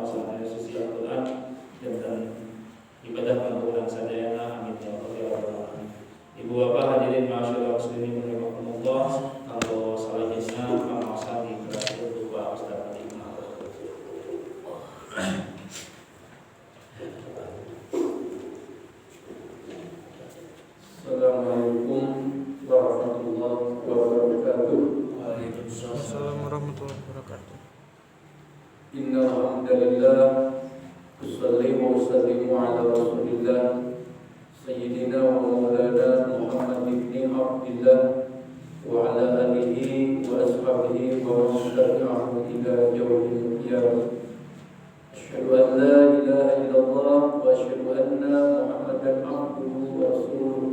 suasana suci Al-Quran dan ibadah pengumpulan sadayana. Amin ya rabbal alamin. Ibu bapak hadirin masyaallah muslimin rahimakumullah, kalau selanjutnya pengawasan di kelas untuk Pak Ustaz Adi. Assalamualaikum warahmatullahi wabarakatuh. Waalaikumsalam warahmatullahi wabarakatuh. Innal hamdalillah usolli wa usallimu ala rasulillah sayyidina wa maulana Muhammad ibn Abdillah wa ala alihi wa ashabihi wa man tabi'ahum ila yaumil qiyamah. Asyhadu an la ilaha illallah wa asyhadu anna Muhammadan abduhu wa rasuluh.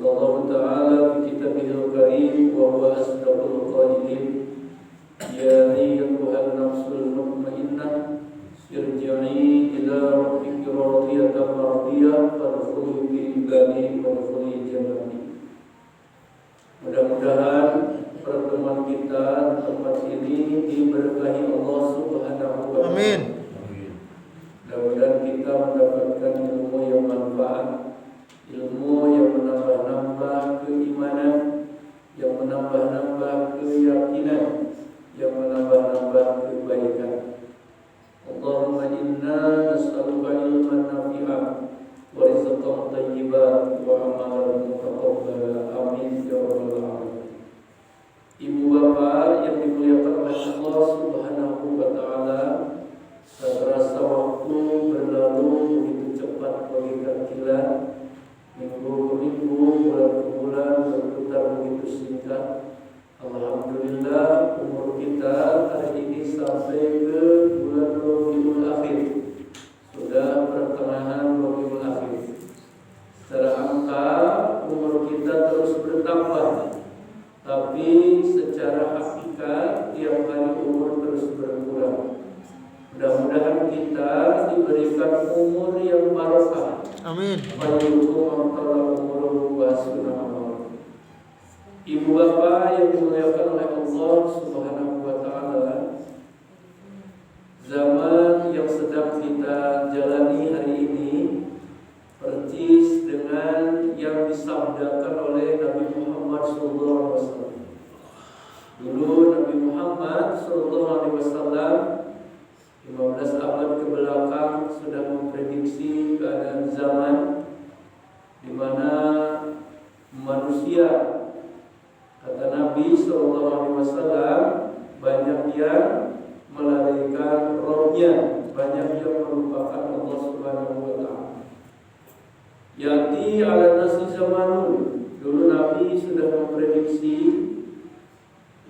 Allah Ta'ala fi kitabihil karim wa huwa asdaqul qailin. Ya ayyuhan nafsul mutmainnah irji'i ila rabbiki radiyatan mardiyah fadkhuli fi ibadi wadkhuli jannati. Mudah-mudahan pertemuan kita tempat ini diberkahi Allah Subhanahu wa taala. Amin. Mudah-mudahan kita mendapatkan ilmu yang manfaat, ilmu yang menambah-nambah keimanan, yang menambah-nambah keyakinan, yang menambah-nambah kebaikan. Allahumma inna nas'aluka ilman nafi'an wa rizqan thayyiban wa amalan mutaqabbala. Amin ya rabbal alamin. Ibu bapak yang dimuliakan oleh Allah Subhanahu wa taala, tak terasa waktu berlalu begitu cepat bagaikan kilat. Minggu ke minggu, bulan ke bulan berputar begitu singkat. Alhamdulillah umur kita hari ini sampai ke bulan Rabiul Akhir. Sudah pertengahan Rabiul Akhir. Secara angka umur kita terus bertambah, tapi secara hakikat tiap hari umur terus berkurang. Mudah-mudahan kita diberikan umur yang barokah. Amin. Ibu bapak yang dimuliakan oleh Allah Subhanahu wa taala, zaman yang sedang kita jalani hari ini persis dengan yang disabdakan oleh Nabi Muhammad SAW. Dulu Nabi Muhammad SAW 15 abad ke belakang sudah memprediksi keadaan zaman di mana manusia, kata Nabi SAW, banyak yang melalaikan rohnya, banyak yang melupakan Allah Subhanahu wa taala. Yati ala nasi zamanun. Dulu Nabi sudah memprediksi.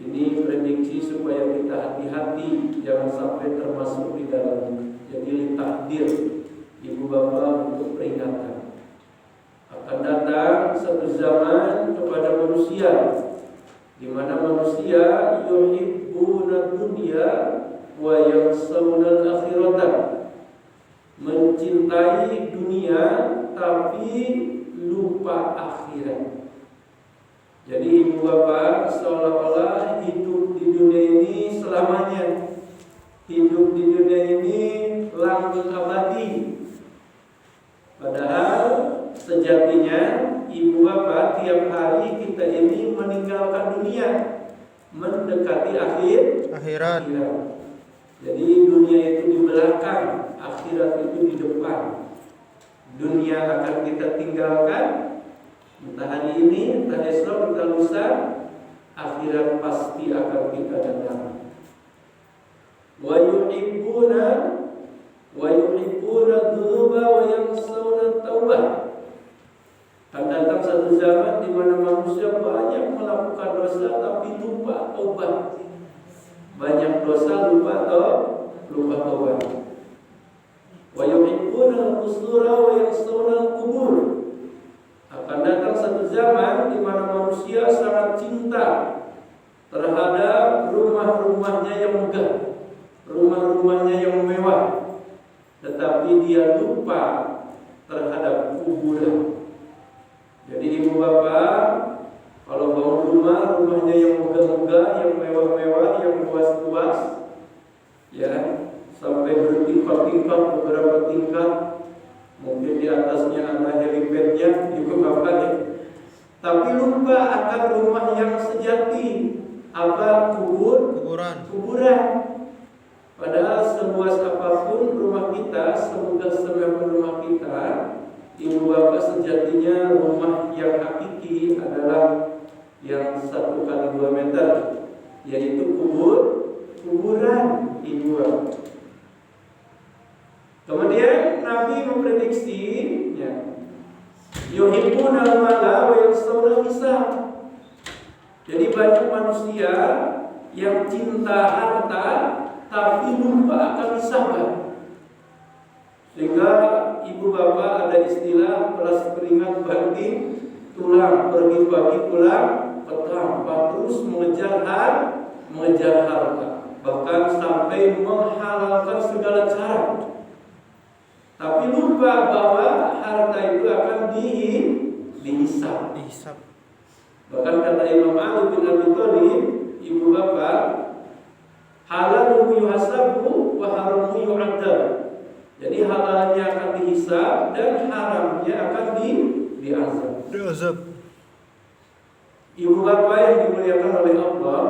Ini prediksi supaya kita hati-hati, jangan sampai termasuk di dalamnya. Jadi takdir ibu bapak untuk peringatan. Akan datang satu zaman kepada manusia di mana manusia yuhibbuna dunya wa yansawna al-akhirata. Mencintai dunia tapi lupa akhirat. Jadi ibu bapak seolah-olah hidup di dunia ini selamanya, hidup di dunia ini langgeng abadi. Padahal sejatinya ibu bapak tiap hari kita ini meninggalkan dunia, mendekati akhirat. Jadi dunia itu di belakang, akhirat itu di depan. Dunia akan kita tinggalkan, entah hari ini, entah esok, entah lusa, akhirat pasti akan kita datang. Wa yuhibbuna dhunuba wa yansawna taubah. Akan datang satu zaman di mana manusia banyak melakukan dosa tapi lupa taubat. Banyak dosa lupa taubat. Wa yuhibbuna al-qusura wa yansawna al-qubur. Akan datang satu zaman di mana manusia sangat cinta terhadap rumah-rumahnya yang megah, rumah-rumahnya yang mewah, tetapi dia lupa terhadap kuburan. Jadi ibu bapak, kalau bangun rumah, rumahnya yang megah-megah, yang mewah-mewah, yang luas-luas, ya, sampai sampai bertingkat-tingkat, beberapa tingkat. Mungkin di atasnya ada helipadnya, juga bahkan ya. Tapi lupa akan rumah yang sejati. Apa? Kuburan. Padahal seluas apapun rumah kita, semegah semewah rumah kita, ibu bapak sejatinya rumah yang hakiki adalah yang 1 kali 2 meter, yaitu kuburan ibu bapak. Kemudian Nabi memprediksi, ya, yuhibbuna al-mala wa yansawna hisab. Jadi banyak manusia yang cinta harta tapi lupa akan hisab. Sehingga ibu bapak ada istilah peras keringat banting tulang, pergi pagi pulang petang, terus mengejar harta, bahkan sampai menghalalkan segala cara. Tapi lupa bahwa harta itu akan dihisab. Bahkan kata Imam Ali bin Abi Thalib, ibu bapak, halaluhu yuhasabu wa haramuhu yu'adzab. Jadi halalnya akan dihisab dan haramnya akan diazab. Ibu bapak yang dimuliakan oleh Allah,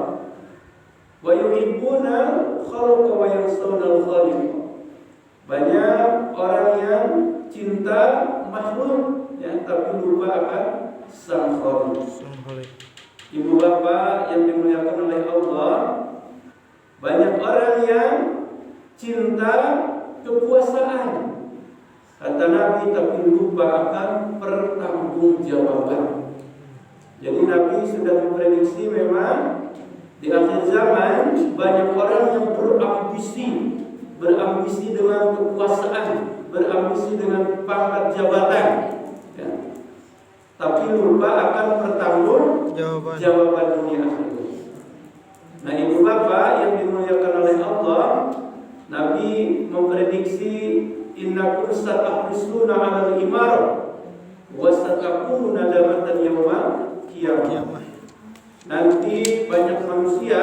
wa yuhibbuna khalqa wa yansawna al-khaliq. Banyak orang yang cinta makhluk, ya, tapi lupa akan Sang Khaliq. Ibu bapak yang dimuliakan oleh Allah, banyak orang yang cinta kekuasaan, kata Nabi, tapi lupa akan pertanggungjawaban. Jadi Nabi sudah memprediksi memang di akhir zaman banyak orang yang berambisi dengan kekuasaan, berambisi dengan pangkat jabatan, ya, tapi lupa akan pertanggungjawaban dunia akhirat. Nah, ibu bapak yang dimuliakan oleh Allah, Nabi memprediksi innakum satahrisuna 'alal imarah wa satakunu nadamatan yaumil qiyamah. Nanti banyak manusia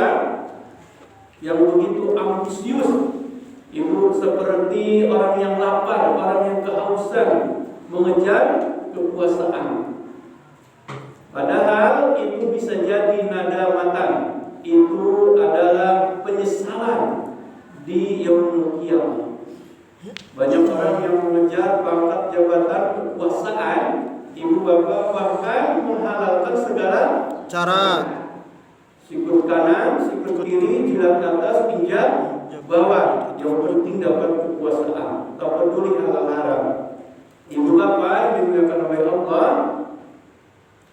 yang begitu ambisius, ibu, seperti orang yang lapar, orang yang kehausan mengejar kekuasaan. Padahal itu bisa jadi nadamatan, itu adalah penyesalan di yaumul qiyamah. Banyak orang yang mengejar pangkat jabatan kekuasaan, ibu bapak, bahkan menghalalkan segala cara. Sikut kanan, sikut kiri, jilat atas, pinjam bawah. Yang penting dapat kekuasaan, tak peduli halal haram. Ibu bapak dimuliakan oleh Allah,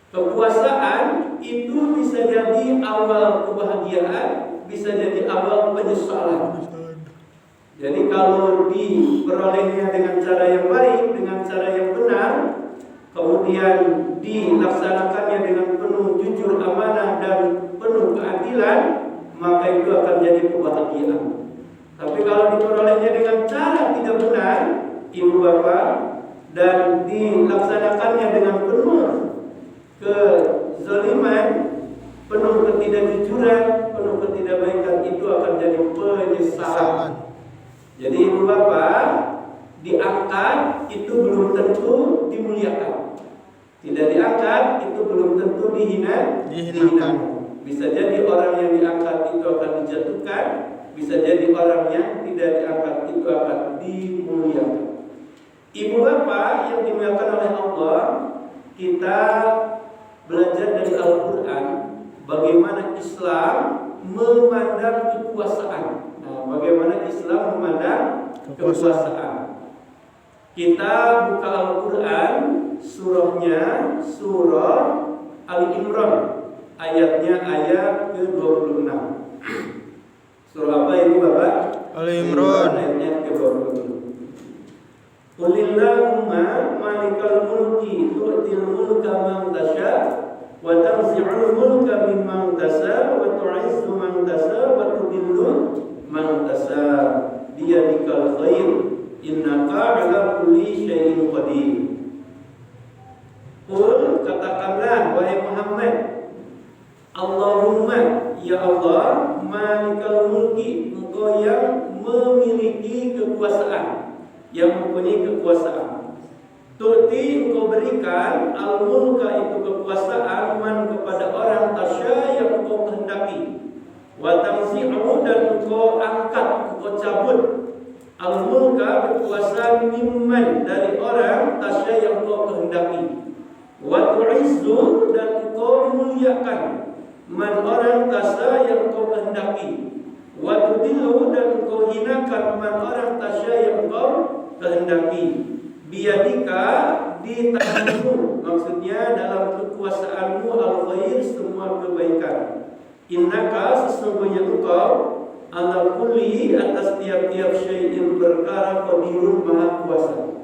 kekuasaan itu bisa jadi awal kebahagiaan, bisa jadi awal penyesalan. Jadi kalau diperolehnya dengan cara yang baik, dengan cara yang benar, kemudian dilaksanakannya dengan penuh jujur, amanah, dan penuh keadilan, maka itu akan jadi kebahagiaan. Tapi kalau diperolehnya dengan cara tidak benar, ibu bapak, dan dilaksanakannya dengan penuh kezaliman, penuh ketidakjujuran, penuh ketidakbaikan, itu akan jadi penyesalan. Jadi ibu bapak, diangkat itu belum tentu dimuliakan, tidak diangkat itu belum tentu dihinakan. Bisa jadi orang yang diangkat itu akan dijatuhkan, bisa jadi orang yang tidak diangkat itu akan dimuliakan. Ibu bapak yang dimuliakan oleh Allah, kita belajar dari Al-Quran bagaimana Islam memandang kekuasaan. Nah, bagaimana Islam memandang kekuasaan. Kita buka Al-Quran, surahnya surah Ali Imran, ayatnya ayat ke-26. Surah apa ini Bapak? Ali Imran ayatnya ke-26. Qulillahumma malikal mulki tu'til mulka man tasha wa tanzi'ul mulka mimman tasha wa tu'izzu man tasha wa tudillu man tasha biyadikal khair innaka 'ala kulli syai'in qadir. Qul, katakanlah wahai Muhammad, Allahumma, ya Allah, malikal mulki, engkau yang memiliki kekuasaan, yang mempunyai kekuasaan. Tu'ti engkau berikan al-mulka itu kekuasaan man kepada orang tasya yang engkau kehendaki. Wa tamsi'u dan engkau angkat, engkau cabut al-mulka kekuasaan mimman dari orang tasya yang engkau kehendaki. Wa tu'izzu dan engkau muliakan man orang tasya yang engkau kehendaki. Wa tudillu dan engkau hinakan man orang tasya yang engkau kehendaki. Biyadika di tanganmu, maksudnya dalam kekuasaanmu al-khair semua kebaikan. Innaka sesungguhnya engkau ala kulli atas tiap-tiap syai'in perkara qadirun maha kuasa.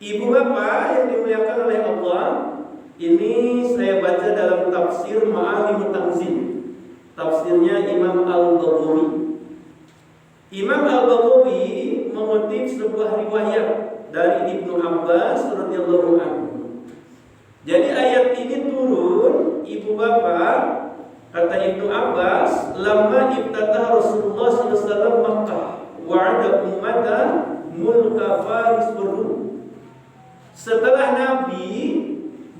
Ibu bapak yang dimuliakan oleh Allah, ini saya baca dalam tafsir Ma'alimut Tanzil, tafsirnya Imam Al-Baghawi. Imam Al-Baghawi mengutip sebuah riwayat dari Ibnu Abbas radhiyallahu anhu. Jadi ayat ini turun, ibu bapak, kata Ibnu Abbas, lamma ibtataha Rasulullah sallallahu alaihi wasallam Makkah wa 'ada ummata mulka Faris Rum. Setelah Nabi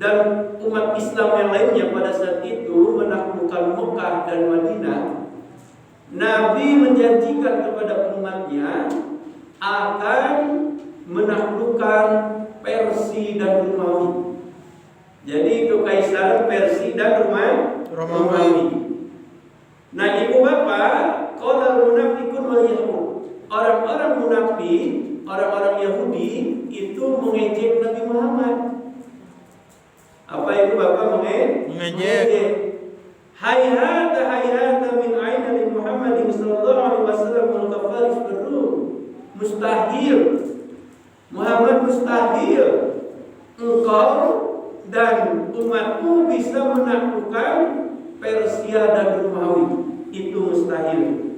dan umat Islam yang lainnya pada saat itu menaklukkan Mekah dan Madinah, Nabi menjanjikan kepada umatnya akan menaklukkan Persia dan Romawi. Jadi kekaisaran Persia dan Romawi. Nah, ibu bapak, qala munafiqun wal yahud. Orang-orang munafik, orang-orang Yahudi itu mengejek Nabi Muhammad. Apa ibu bapak mengejek? Hayhata min aina li Muhammadin sallallahu alaihi wasallam wal kafaris berru. Mustahil. Muhammad mustahil engkau dan umatmu bisa menaklukkan Persia dan Romawi. Itu mustahil.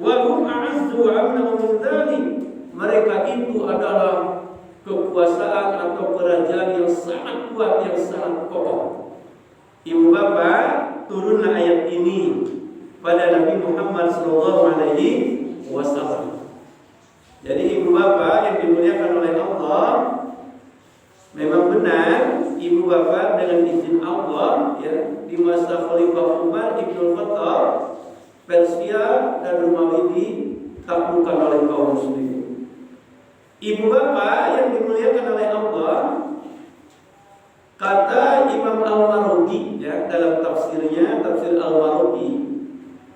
Wa hum a'azzu amna min dzalik. Mereka itu adalah kekuasaan atau kerajaan yang sangat kuat, yang sangat kokoh. Ibu bapak, turunlah ayat ini pada Nabi Muhammad sallallahu alaihi wasallam. Jadi ibu bapak yang dimuliakan oleh Allah, memang benar ibu bapak dengan izin Allah ya, di masa Khalifah Umar Ibnu Khattab, Persia dan Romawi ditaklukkan oleh kaum muslimin. Ibu bapak yang dimuliakan oleh Allah, kata Imam Al-Mawardi ya, dalam tafsirnya, tafsir Al-Mawardi,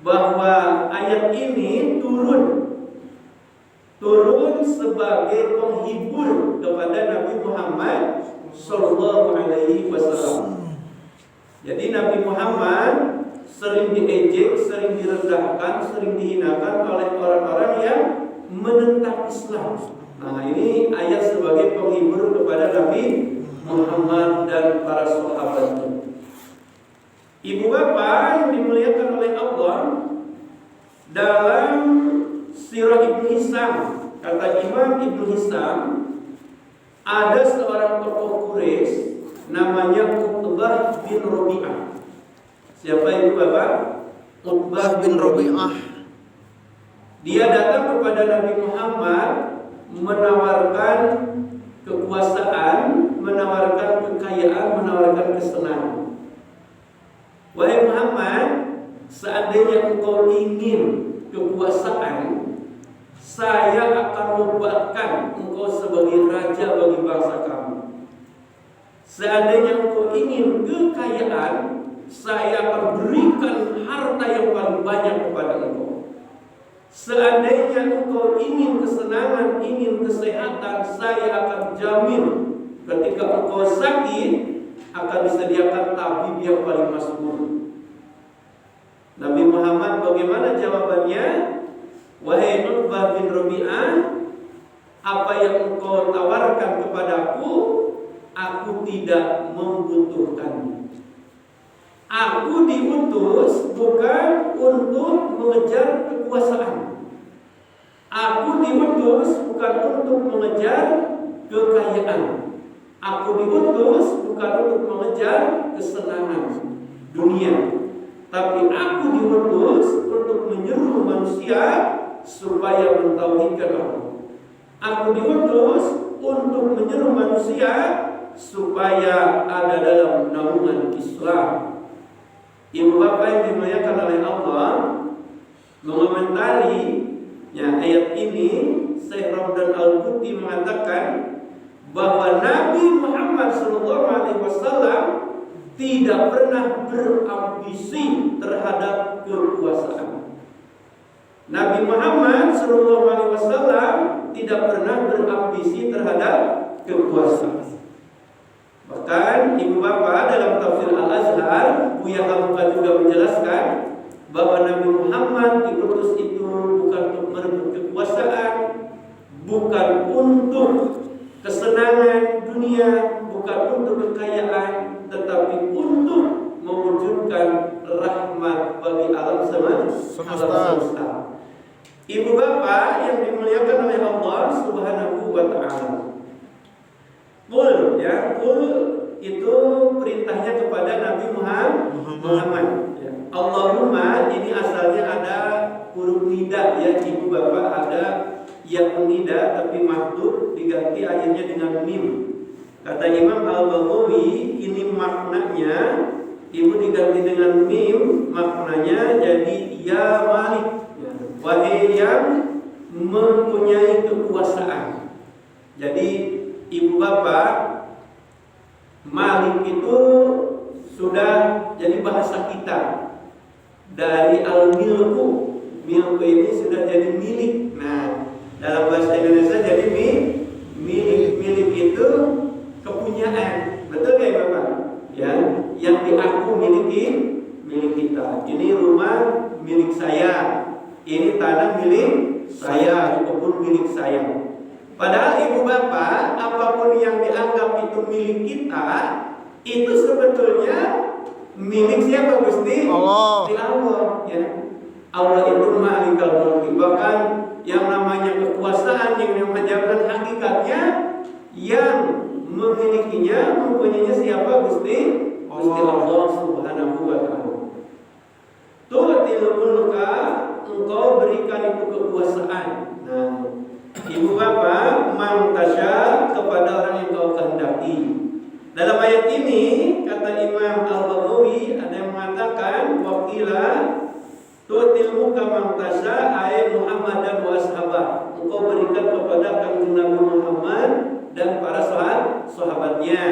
bahwa ayat ini turun sebagai penghibur kepada Nabi Muhammad sallallahu alaihi wasallam. Jadi Nabi Muhammad sering diejek, sering direndahkan, sering dihinakan oleh orang-orang yang menentang Islam. Nah, ini ayat sebagai penghibur kepada Nabi Muhammad dan para sahabatnya. Ibu bapak yang dimuliakan oleh Allah, dalam Sirah Ibnu Hisham, kata Imam Ibnu Hisham, ada seorang tokoh Quraisy namanya Utbah bin Rabi'ah. Siapa ibu bapak? Utbah bin Rabi'ah. Dia datang kepada Nabi Muhammad menawarkan kekuasaan, menawarkan kekayaan, menawarkan kesenangan. Wahai Muhammad, seandainya engkau ingin kekuasaan, saya akan membuatkan engkau sebagai raja bagi bangsa kamu. Seandainya engkau ingin kekayaan, saya akan berikan harta yang paling banyak kepada engkau. Seandainya engkau ingin kesenangan, ingin kesehatan, saya akan jamin ketika engkau sakit akan disediakan tabib yang paling masyhur. Nabi Muhammad bagaimana jawabannya? Wahai Utbah bin Rabi'ah, apa yang engkau tawarkan kepadaku, aku tidak membutuhkannya. Aku diutus bukan untuk mengejar kekuasaan. Aku diutus bukan untuk mengejar kekayaan. Aku diutus bukan untuk mengejar kesenangan dunia. tapi aku diutus untuk menyeru manusia supaya mentauhidkan aku. Aku diutus untuk menyeru manusia supaya ada dalam naungan Islam. Ibu bapak yang dimuliakan oleh Allah, mengomentari ayat ini, Syekh Ramdan Al-Buti mengatakan bahwa Nabi Muhammad SAW tidak pernah berambisi terhadap kekuasaan. Nabi Muhammad SAW tidak pernah berambisi terhadap kekuasaan. Bahkan ibu bapak dalam tafsir Al-Azhar, Buya Hamka juga menjelaskan bahwa Nabi Muhammad diutus itu bukan untuk merebut kekuasaan, bukan untuk kesenangan dunia, bukan untuk kekayaan, tetapi untuk mewujudkan rahmat bagi alam semesta. Ibu bapak yang dimuliakan oleh Allah Subhanahu wa ta'ala. Qul itu perintahnya kepada Nabi Muhammad. Ya. Allahumma ini asalnya ada huruf nida ya ibu bapak, ada yang nida tapi mahdhuf diganti akhirnya dengan mim. Kata Imam Al-Baghawi ini maknanya ibu diganti dengan mim, maknanya jadi ya Malik, ya. Wahai yang mempunyai kekuasaan. Jadi ibu bapak, Malik itu sudah jadi bahasa kita dari al-milku. Milku ini sudah jadi milik. Nah, dalam bahasa Indonesia jadi milik. Milik itu kepunyaan. Betul ya Bapak? Ya, yang diaku milik kita. Ini rumah milik saya. Ini tanah milik saya, kebun milik saya. Padahal ibu bapak, apapun yang dianggap itu milik kita, itu sebetulnya milik siapa Gusti? Allah. Di Allah, ya. Allah itu Malikul Mulk. Bahkan yang namanya kekuasaan yang menjadikan hakikatnya yang memilikinya, mempunyainya siapa Gusti? Gusti Allah Subhanahu wa ta'ala. Tu'til mulka, engkau berikan itu kekuasaan. Nah, ibu bapak, mantasya kepada orang yang kau kehendaki. Dalam ayat ini kata Imam Al-Baghawi ada yang mengatakan wakila tu'til muka mantasya ay Muhammad dan washabah. Engkau berikan kepada kanjeng Nabi Muhammad dan para sahabatnya.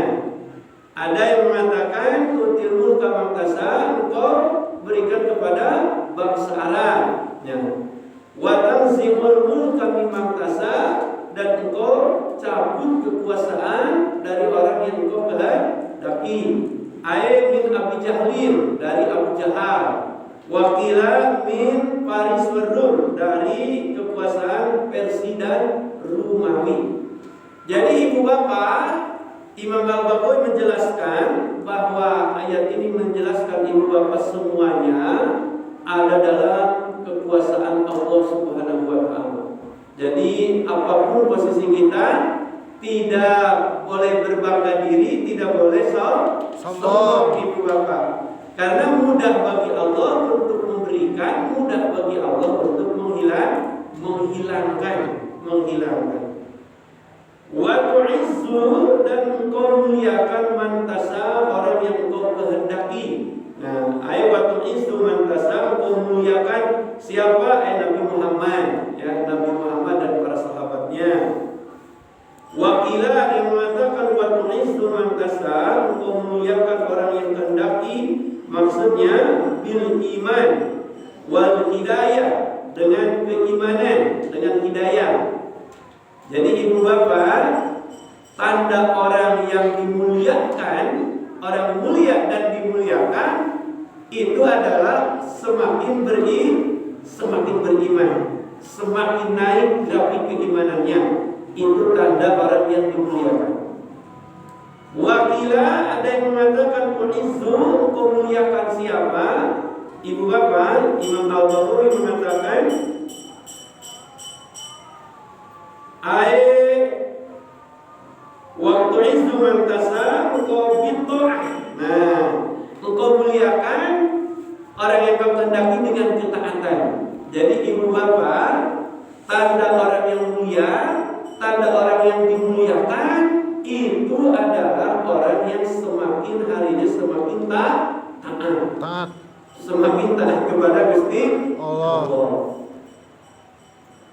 Ada yang mengatakan tu'til muka mantasya, engkau berikan kepada bangsa Arab. Ya. Wa tanzimul mulka mimman tasa, dan engkau cabut kekuasaan dari orang yang engkau kehendaki. Ai min Abi Jahlin, dari Abu Jahal. Wakila min Faris Rum, dari kekuasaan Persia dan Romawi. Jadi ibu bapak, Imam Al-Baghawi menjelaskan bahwa ayat ini menjelaskan ibu bapak semuanya ada dalam kekuasaan Allah Subhanahu wa ta'ala. Jadi apapun posisi kita, tidak boleh berbangga diri, tidak boleh sombong ibu bapak. Karena mudah bagi Allah untuk memberikan, mudah bagi Allah untuk menghilangkan. Wa tu'izzu, dan engkau muliakan mantasa, orang yang engkau kehendaki. Nah, ayat wa tu'izzu mantasa, engkau muliakan siapa? Nabi Muhammad, ya, Nabi Muhammad dan para sahabatnya. Wakila yang mengatakan wa tu'izzu mantasa, engkau muliakan orang yang kehendaki, maksudnya bil iman wal hidayah, dengan keimanan, dengan hidayah. Jadi ibu bapak, tanda orang yang dimuliakan, orang mulia dan dimuliakan itu adalah semakin beriman, semakin naik grafik keimanannya. Itu tanda orang yang dimuliakan. Wakila ada yang mengatakan Qulizzu, engkau muliakan siapa? Ibu bapak, Imam Al-Baghawi mengatakan waktu izzu mantasa, engkau bid'ah. Nah, engkau muliakan orang yang kau kehendaki dengan ketaatan. Jadi ibu bapak, tanda orang yang mulia, tanda orang yang dimuliakan itu adalah orang yang semakin harinya semakin taat, semakin taat kepada Gusti Allah.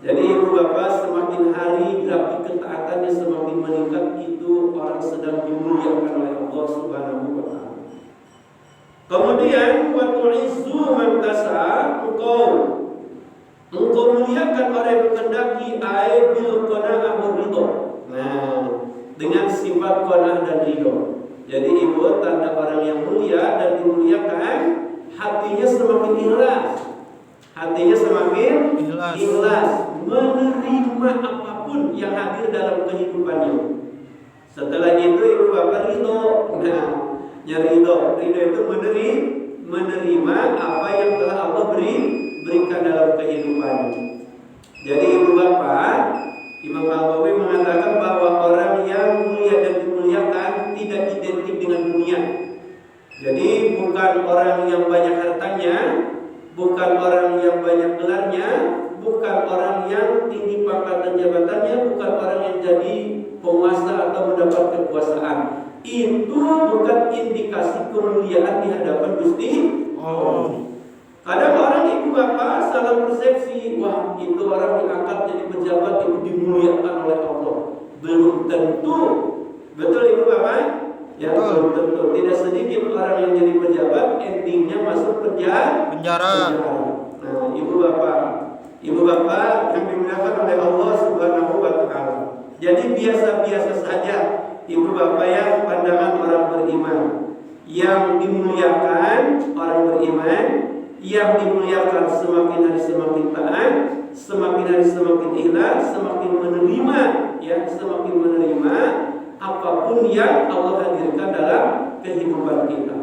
Jadi ibu bapak, semakin hari grafik ketaatannya semakin meningkat, itu orang sedang dimuliakan oleh Allah Subhanahu wa taala. Kemudian wa tu'izzu man tasha, engkau muliakan orang yang menghendaki bil qanaah wa ridha. Nah, dengan sifat qanaah dan ridha. Jadi ibu, tanda orang yang mulia dan dimuliakan, hatinya semakin ikhlas. Hatinya semakin ikhlas menerima apapun yang hadir dalam kehidupannya. Setelah itu ibu bapak ridho. Nah, yang ridho itu menerima apa yang telah Allah berikan dalam kehidupannya. Jadi ibu bapak, Imam Al-Bawi mengatakan bahwa orang yang mulia dan dimuliakan tidak identik dengan dunia. Jadi bukan orang yang banyak hartanya, bukan orang yang banyak gelarnya, bukan orang yang tinggi pangkat dan jabatannya, bukan orang yang jadi penguasa atau mendapat kekuasaan. Itu bukan indikasi kemuliaan di hadapan Gusti Allah. Kadang orang ibu bapak salah persepsi, wah itu orang diangkat jadi pejabat itu dimuliakan oleh Allah. Belum tentu. Betul ibu bapak? Ya, belum tentu. Tidak sedikit orang yang jadi pejabat endingnya masuk penjara. Nah, ibu bapak yang dimuliakan oleh Allah Subhanahu wa taala. Jadi biasa-biasa saja ibu bapak yang pandangan orang beriman. Yang dimuliakan orang beriman, yang dimuliakan semakin hari semakin taat, semakin hari semakin ikhlas, semakin menerima, ya, semakin menerima apapun yang Allah hadirkan dalam kehidupan kita.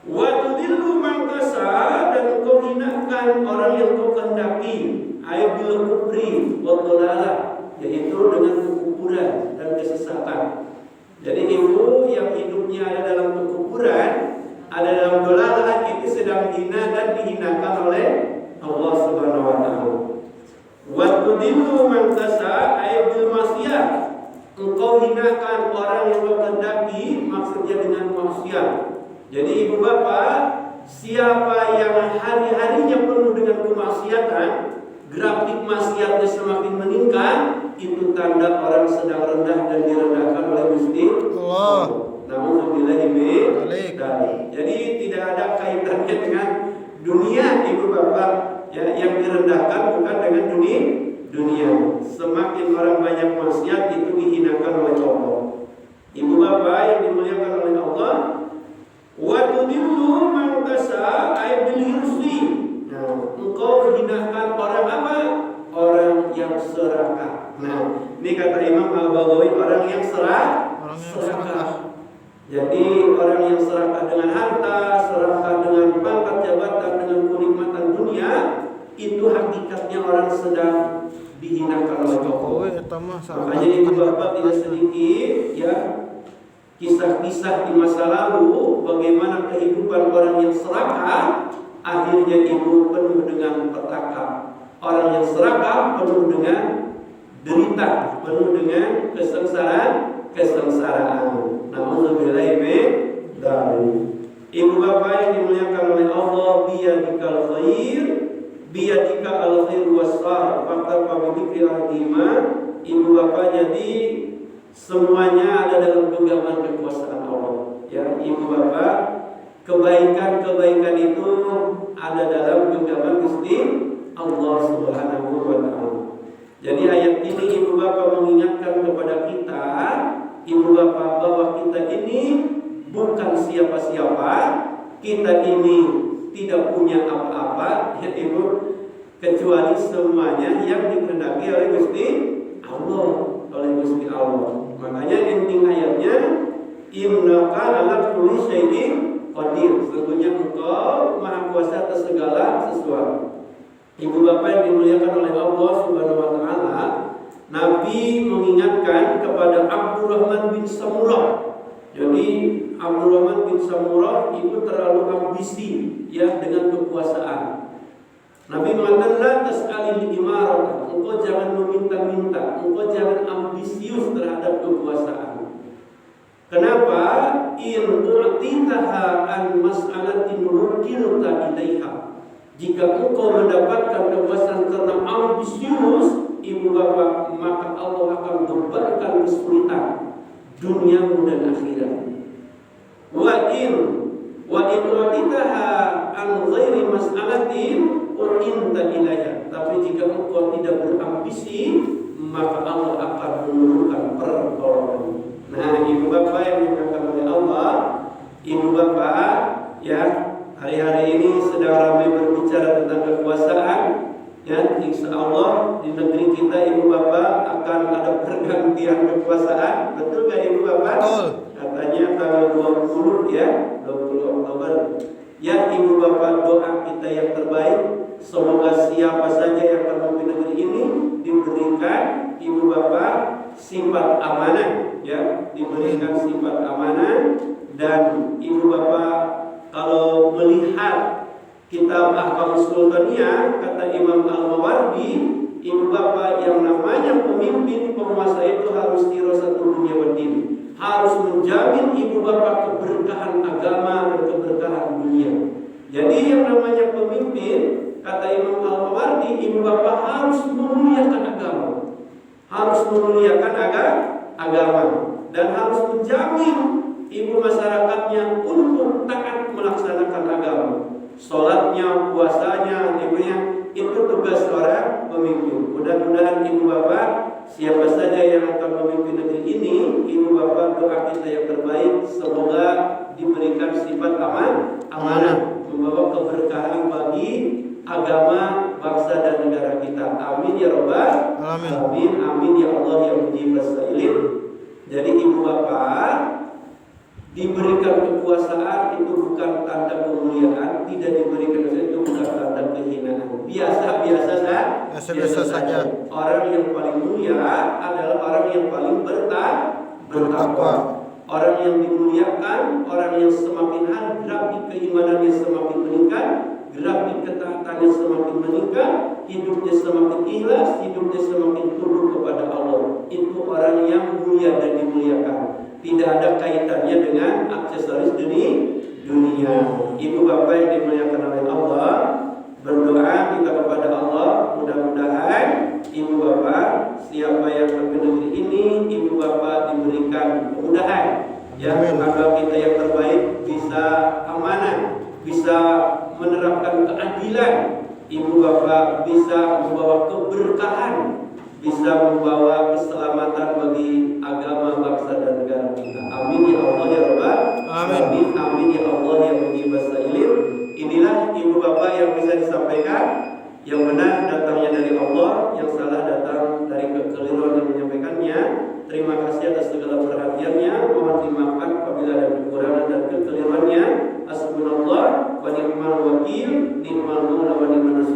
Wa tudillu man tasha, dan kau hinakan orang yang kau kehendaki, bil kufri wa dhalalah, yaitu dengan kekufuran dan kesesatan. Jadi ibu yang hidupnya ada dalam kekufuran, ada dalam dhalalah, itu sedang hina dan dihinakan oleh Allah Subhanahu wa taala. Wa tudillu man tasha bil maksiyah, engkau hinakan orang yang kau kehendaki, maksudnya dengan maksiat. Jadi ibu bapak, siapa yang hari-harinya penuh dengan kemaksiatan, grafik maksiatnya semakin meningkat, itu tanda orang sedang rendah dan direndahkan oleh Gusti Allah. Nauzubillahi min dzalik. Jadi tidak ada kaitannya dengan dunia ibu bapak, ya, yang direndahkan bukan dengan dunia. Semakin orang banyak maksiat itu dihinakan oleh Allah. Ibu bapak yang dimuliakan oleh Allah, wa tudillu man tasha bil hirsi. Nah, engkau hinakan orang apa? Orang yang serakah. Nah, ini kata Imam Al-Baghawi, orang yang serakah. Jadi orang yang serakah dengan harta, serakah dengan pangkat jabatan, dengan kenikmatan dunia, itu hakikatnya orang sedang dihinakan oleh Allah. Makanya ibu bapak tidak sedikit, ya, kisah-kisah di masa lalu bagaimana kehidupan orang yang serakah, akhirnya ibu penuh dengan petaka. Orang yang serakah penuh dengan derita, penuh dengan kesengsaraan. Nauzubillahi min dzalik. Ibu bapak yang dimuliakan oleh Allah, biyadikal khair, biyadika al khair wasar, fakta pabidikil iman. Ibu bapak, jadi semuanya ada dalam genggaman kekuasaan Allah. Ya, ibu bapak, kebaikan-kebaikan itu ada dalam genggaman Gusti Allah Subhanahu wa taala. Jadi ayat ini ibu bapak mengingatkan kepada kita, ibu bapak, bahwa kita ini bukan siapa-siapa, kita ini tidak punya apa-apa, ya ibu, kecuali semuanya yang dikehendaki oleh Gusti Allah, Makanya ending ayatnya, innaka ala kulli syai'in qadir, sesungguhnya engkau maha kuasa atas segala sesuatu. Ibu bapak yang dimuliakan oleh Allah Subhanahu wa taala, Nabi mengingatkan kepada Abdurrahman bin Samurah. Jadi Abdurrahman bin Samurah itu terlalu ambisi ya dengan kekuasaan. Nabi mengatakan la tas'alil imarah, engkau jangan meminta-minta, engkau jangan ambisius terhadap kekuasaan. Kenapa? In u'titaha an mas'alatin rukilta ilaiha. Jika engkau mendapatkan kekuasaan karena ambisius, ibu bapak, maka Allah akan bebankan kesulitan duniamu dan akhirat. Wa in u'titaha an ghairi mas'alatin u'inta ilaiha. Tapi jika engkau tidak berambisi, maka Allah akan menurunkan pertolongan. Nah, ibu bapak yang dimuliakan oleh Allah, ibu bapak ya, hari-hari ini sedang ramai berbicara tentang kekuasaan. Ya, insya Allah di negeri kita ibu bapak akan ada pergantian kekuasaan. Betul gak ibu bapak? Betul. Katanya tanggal 20 ya, 20 Oktober. Ya ibu bapak, doa kita yang terbaik, semoga siapa saja yang akan memimpin negeri ini diberikan ibu bapak sifat amanah, ya, diberikan sifat amanah. Dan ibu bapak, kalau melihat kitab Ahkam Sultaniyah, kata Imam Al-Mawardi, ibu bapak, yang namanya pemimpin penguasa itu harus dirasatul dunia wadin, harus menjamin ibu bapak keberkahan agama dan keberkahan dunia. Jadi yang namanya pemimpin, kata Imam Al-Mawardi, ibu bapak harus memuliakan agama, harus memuliakan agama, dan harus menjamin ibu masyarakatnya untuk taat melaksanakan agama. Sholatnya, puasanya, ibunya, itu tugas seorang pemimpin. Mudah-mudahan ibu bapak, siapa saja yang akan memimpin negeri ini, ibu bapak, doa kita yang terbaik, semoga diberikan sifat amanah, membawa keberkahan bagi agama, bangsa dan negara kita. Amin ya Rabbal alamin. Amin ya Allah ya mujibas sa'ilin. Jadi ibu bapak, diberikan kekuasaan itu bukan tanda kemuliaan, tidak diberikan itu bukan tanda kehinaan. Biasa-biasa saja. Orang yang paling mulia adalah orang yang paling bertakwa. Orang yang dimuliakan, orang yang semakin hari grafik keimanannya semakin meningkat, grafik ketaatannya semakin meningkat, hidupnya semakin ikhlas, hidupnya semakin tunduk kepada Allah. Itu orang yang mulia dan dimuliakan. Tidak ada kaitannya dengan aksesoris dunia. Ibu bapak yang dimuliakan oleh Allah, berdoa kita kepada Allah, mudah-mudahan ibu bapak, siapa yang memimpin negeri ini, ibu bapak diberikan kemudahan, ya, agar kita yang terbaik bisa amanah, bisa menerapkan keadilan, ibu bapak bisa membawa keberkahan, bisa membawa keselamatan bagi agama, bangsa dan negara kita. Amin ya Allah ya Rabbal alamin. Amin ya Allah ya mujibas sa'ilin. Inilah ibu bapak yang bisa disampaikan. Yang benar datangnya dari Allah, yang salah datang dari kekeliruan yang menyampaikannya. Terima kasih atas segala perhatiannya. Mohon dimaafkan apabila ada kekurangan dan kekeliruannya. Hasbunallah wa ni'mal wakil, ni'mal maula wa ni'mal nasir.